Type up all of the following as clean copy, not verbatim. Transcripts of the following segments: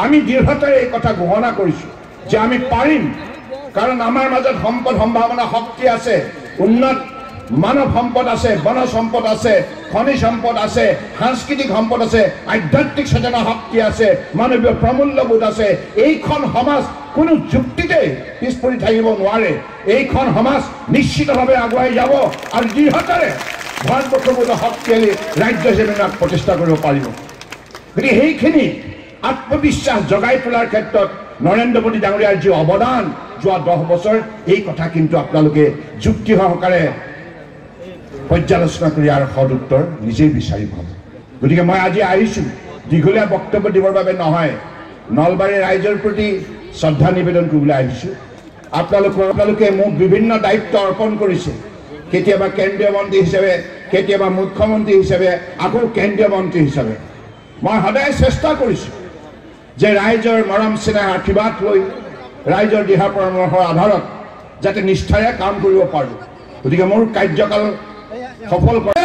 আমি দৃঢ়তাৰে এই কথা ঘোষণা কৰিছোঁ যে আমি পাৰিম, কাৰণ আমাৰ মাজত সম্পদ সম্ভাৱনা শক্তি আছে, উন্নত মানৱ সম্পদ আছে, বন সম্পদ আছে, খনিজ সম্পদ আছে, সাংস্কৃতিক সম্পদ আছে, আধ্যাত্মিক চেতনা শক্তি আছে, মানৱীয় প্ৰমূল্যবোধ আছে। এইখন সমাজ কোনো যুক্তিতে পিছ পৰি থাকিব নোৱাৰে। এইখন সমাজ নিশ্চিতভাৱে আগুৱাই যাব আৰু দৃঢ়তাৰে ভাৰতবৰ্ষৰ কোনো শক্তিশালী ৰাজ্য হিচাপে প্ৰতিষ্ঠা কৰিব পাৰিব। গতিকে সেইখিনি আত্মবিশ্বাস জগাই তোলাৰ ক্ষেত্ৰত নৰেন্দ্ৰ মোদী ডাঙৰীয়াৰ যি অৱদান যোৱা 10 বছৰ, এই কথা কিন্তু আপোনালোকে যুক্তি সহকাৰে পৰ্যালোচনা কৰি ইয়াৰ সদ উত্তৰ নিজেই বিচাৰি পাব। গতিকে মই আজি আহিছোঁ দীঘলীয়া বক্তব্য দিবৰ বাবে নহয়, নলবাৰীৰ ৰাইজৰ প্ৰতি শ্ৰদ্ধা নিবেদন কৰিবলৈ আহিছোঁ। আপোনালোকে মোক বিভিন্ন দায়িত্ব অৰ্পণ কৰিছে, কেতিয়াবা কেন্দ্ৰীয় মন্ত্ৰী হিচাপে, কেতিয়াবা মুখ্যমন্ত্ৰী হিচাপে, আকৌ কেন্দ্ৰীয় মন্ত্ৰী হিচাপে। মই সদায় চেষ্টা কৰিছোঁ যে ৰাইজৰ মৰম স্নেহ আশীৰ্বাদ লৈ ৰাইজৰ দিহা পৰামৰ্শৰ আধাৰত যাতে নিষ্ঠাৰে কাম কৰিব পাৰোঁ। গতিকে মোৰ কাৰ্যকাল সফল কৰে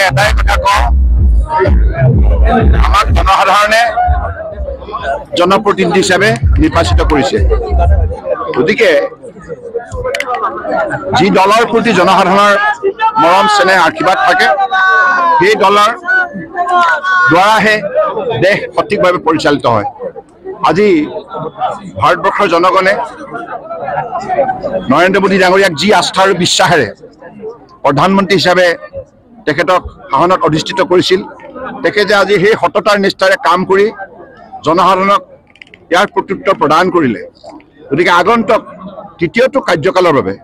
এটাই কথা কওঁ, আমাক জনসাধাৰণে জনপ্ৰতিনিধি হিচাপে নিৰ্বাচিত কৰিছে। গতিকে যি দলৰ প্ৰতি জনসাধাৰণৰ মৰম চেনেহ আশীৰ্বাদ থাকে, সেই দলৰ দ্বাৰাহে দেশ সঠিকভাৱে পৰিচালিত হয়। আজি ভাৰতবৰ্ষৰ জনগণে নৰেন্দ্ৰ মোদী ডাঙৰীয়াক যি আস্থা আৰু বিশ্বাসেৰে প্ৰধানমন্ত্ৰী হিচাপে তেখেতক শাসনত অধিষ্ঠিত কৰিছিল, তেখেতে আজি সেই সততাৰ নিষ্ঠাৰে কাম কৰি জনসাধাৰণক ইয়াৰ প্ৰত্যুত্তৰ প্ৰদান কৰিলে। গতিকে আগন্তুক তৃতীয়টো কাৰ্যকালৰ বাবে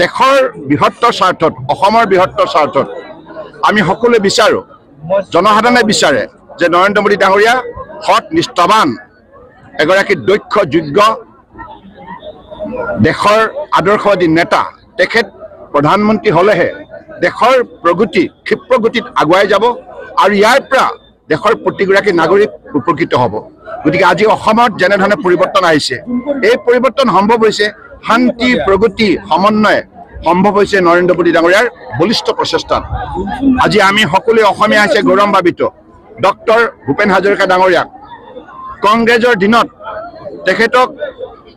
দেশৰ বৃহত্তৰ স্বাৰ্থত, অসমৰ বৃহত্তৰ স্বাৰ্থত আমি সকলোৱে বিচাৰোঁ, জনসাধাৰণে বিচাৰে যে নৰেন্দ্ৰ মোদী ডাঙৰীয়া সৎ নিষ্ঠাৱান এগৰাকী দক্ষ যোগ্য দেশৰ আদৰ্শবাদী নেতা। তেখেত প্ৰধানমন্ত্ৰী হ'লেহে দেশৰ প্ৰগতি ক্ষিপ্ৰ গতিত আগুৱাই যাব আৰু ইয়াৰ পৰা দেশৰ প্ৰতিগৰাকী নাগৰিক উপকৃত হ'ব। গতিকে আজি অসমত যেনেধৰণে পৰিৱৰ্তন আহিছে, এই পৰিৱৰ্তন সম্ভৱ হৈছে শান্তি, প্ৰগতি, সমন্বয় সম্ভৱ হৈছে নৰেন্দ্ৰ মোদী ডাঙৰীয়াৰ বলিষ্ঠ প্ৰচেষ্টাত। আজি আমি সকলোৱে অসমীয়া হৈছে গৌৰৱান্বিত। ডক্টৰ ভূপেন হাজৰিকা ডাঙৰীয়াক কংগ্ৰেছৰ দিনত তেখেতক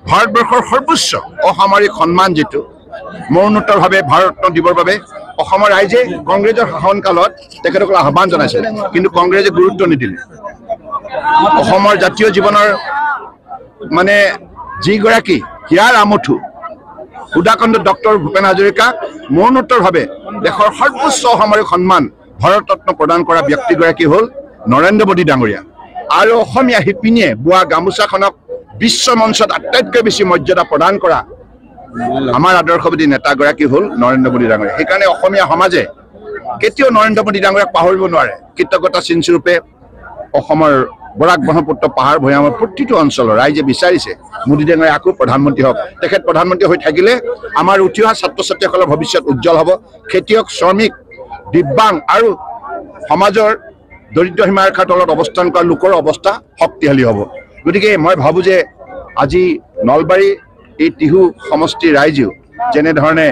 ভাৰতবৰ্ষৰ সৰ্বোচ্চ অসামৰিক সন্মান যিটো মৰণোত্তৰভাৱে ভাৰতৰত্ন দিবৰ বাবে অসমৰ ৰাইজে কংগ্ৰেছৰ শাসনকালত তেখেতক আহ্বান জনাইছিল, কিন্তু কংগ্ৰেছে গুৰুত্ব নিদিলে। অসমৰ জাতীয় জীৱনৰ মানে যিগৰাকী হিয়াৰ আমঠু সুধাকণ্ড ডক্টৰ ভূপেন হাজৰিকাক মৰণোত্তৰভাৱে দেশৰ সৰ্বোচ্চ অসামৰিক সন্মান ভাৰতৰত্ন প্ৰদান কৰা ব্যক্তিগৰাকী হ'ল নৰেন্দ্ৰ মোদী ডাঙৰীয়া। আৰু অসমীয়া শিপিনীয়ে বোৱা গামোচাখনক বিশ্ব মঞ্চত আটাইতকৈ বেছি মৰ্যাদা প্ৰদান কৰা আমাৰ আদৰ্শবাদী নেতাগৰাকী হ'ল নৰেন্দ্ৰ মোদী ডাঙৰীয়া। সেইকাৰণে অসমীয়া সমাজে কেতিয়াও নৰেন্দ্ৰ মোদী ডাঙৰীয়াক পাহৰিব নোৱাৰে। কৃতজ্ঞতা চিনস্বৰূপে অসমৰ বৰাক ব্ৰহ্মপুত্ৰ পাহাৰ ভৈয়ামৰ প্ৰতিটো অঞ্চলৰ ৰাইজে বিচাৰিছে মোদী ডাঙৰীয়া আকৌ প্ৰধানমন্ত্ৰী হওক। তেখেত প্ৰধানমন্ত্ৰী হৈ থাকিলে আমাৰ উঠি অহা ছাত্ৰ ছাত্ৰীসকলৰ ভৱিষ্যত উজ্জ্বল হ'ব। খেতিয়ক, শ্ৰমিক, দিব্যাংগ আৰু সমাজৰ দৰিদ্ৰ সীমাৰেখাৰ তলত অৱস্থান কৰা লোকৰ অৱস্থা শক্তিশালী হ'ব। গতিকে মই ভাবোঁ যে আজি নলবাৰী এই টিহু সমষ্টিৰ ৰাইজেও যেনেধৰণে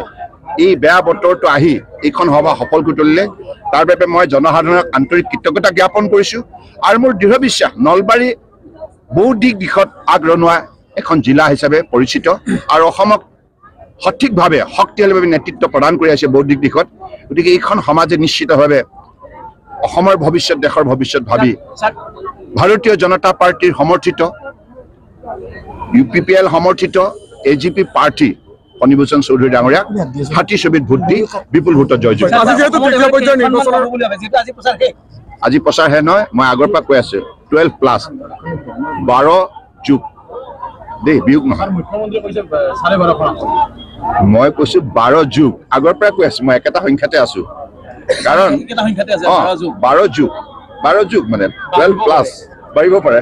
এই বেয়া বতৰটো আহি এইখন সভা সফল কৰি তুলিলে, তাৰ বাবে মই জনসাধাৰণক আন্তৰিক কৃতজ্ঞতা জ্ঞাপন কৰিছোঁ। আৰু মোৰ দৃঢ় বিশ্বাস নলবাৰী বৌদ্ধিক দিশত আগৰণুৱা এখন জিলা হিচাপে পৰিচিত আৰু অসমক সঠিকভাৱে শক্তিশালীভাৱে নেতৃত্ব প্ৰদান কৰি আছে বৌদ্ধিক দিশত। গতিকে এইখন সমাজে নিশ্চিতভাৱে অসমৰ ভৱিষ্যত, দেশৰ ভৱিষ্যত ভাবি ভাৰতীয় জনতা পাৰ্টীৰ সমৰ্থিত, UPPL সমৰ্থিত AGP প্ৰাৰ্থী ফণীভূষণ চৌধুৰী ডাঙৰীয়াক 60 ছবিত ভোট দি বিপুল ভোটত জয়যুক্ত। আজি প্ৰচাৰ হে নহয়, মই আগৰ পৰা কৈ আছো 12+, 12 যুগ দেই, বিয়োগ নহয়। মই কৈছো 12 যুগ, আগৰ পৰা কৈ আছো, মই একেটা সংখ্যাতে আছো। কাৰণ 12 যুগ মানে 12+ বাঢ়িব পাৰে,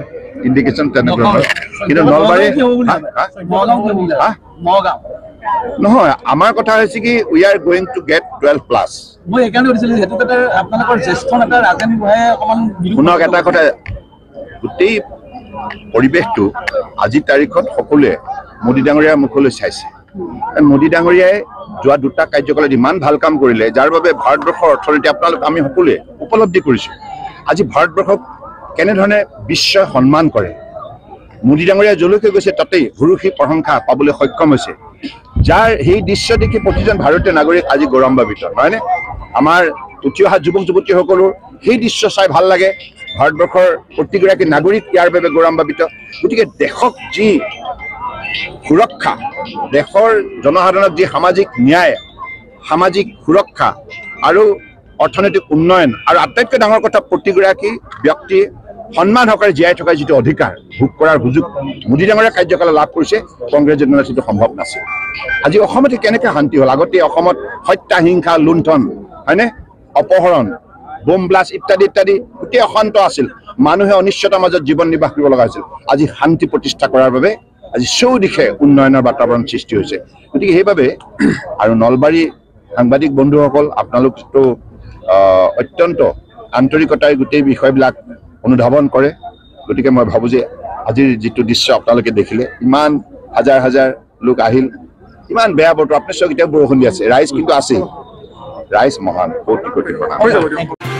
ইণ্ডিকেশ্যন তেনেধৰণৰ। কিন্তু নলবাৰী নহয়, আমাৰ কথা হৈছে কি we are going to get 12+। শুনক এটা কথা, গোটেই পৰিৱেশটো আজিৰ তাৰিখত সকলোৱে মোদী ডাঙৰীয়াৰ মুখলৈ চাইছে। মোদী ডাঙৰীয়াই যোৱা দুটা কাৰ্যকালত ইমান ভাল কাম কৰিলে, যাৰ বাবে ভাৰতবৰ্ষৰ অৰ্থনীতি আপোনালোক আমি সকলোৱে উপলব্ধি কৰিছোঁ। আজি ভাৰতবৰ্ষক কেনেধৰণে বিশ্বই সন্মান কৰে। মোদী ডাঙৰীয়া যলৈকে গৈছে তাতেই হুৰুকি প্ৰশংসা পাবলৈ সক্ষম হৈছে, যাৰ সেই দৃশ্য দেখি প্ৰতিজন ভাৰতীয় নাগৰিক আজি গৌৰৱান্বিত, নহয়নে? আমাৰ উঠি অহা যুৱক যুৱতীসকলৰ সেই দৃশ্য চাই ভাল লাগে। ভাৰতবৰ্ষৰ প্ৰতিগৰাকী নাগৰিক ইয়াৰ বাবে গৌৰৱান্বিত। গতিকে দেশক যি সুৰক্ষা, দেশৰ জনসাধাৰণক যি সামাজিক ন্যায়, সামাজিক সুৰক্ষা আৰু অৰ্থনৈতিক উন্নয়ন, আৰু আটাইতকৈ ডাঙৰ কথা প্ৰতিগৰাকী ব্যক্তি সন্মান সহকাৰে জীয়াই থকাৰ যিটো অধিকাৰ ভোগ কৰাৰ সুযোগ মোদী ডাঙৰীয়া কাৰ্যকালত লাভ কৰিছে, কংগ্ৰেছ দিনত সেইটো সম্ভৱ নাছিল। আজি অসমতে কেনেকৈ শান্তি হ'ল? আগতে অসমত হত্যা, হিংসা, লুণ্ঠন, হয়নে, অপহৰণ, বোম ব্লাষ্ট ইত্যাদি ইত্যাদি গোটেই অশান্ত আছিল। মানুহে অনিশ্চয়তাৰ মাজত জীৱন নিৰ্বাহ কৰিব লগা হৈছিল। আজি শান্তি প্ৰতিষ্ঠা কৰাৰ বাবে আজি চৌদিশে উন্নয়নৰ বাতাবৰণ সৃষ্টি হৈছে। গতিকে সেইবাবে আৰু নলবাৰী সাংবাদিক বন্ধুসকল, আপোনালোকতো অত্যন্ত আন্তৰিকতাৰে গোটেই বিষয়বিলাক অনুধাৱন কৰে। গতিকে মই ভাবোঁ যে আজিৰ যিটো দৃশ্য আপোনালোকে দেখিলে, ইমান হাজাৰ হাজাৰ লোক আহিল, ইমান বেয়া বতৰ, আপুনি চক এতিয়া বৰষুণ দি আছে, ৰাইজ কিন্তু আছেই, ৰাইজ মহান, কোটি কোটি প্ৰণাম।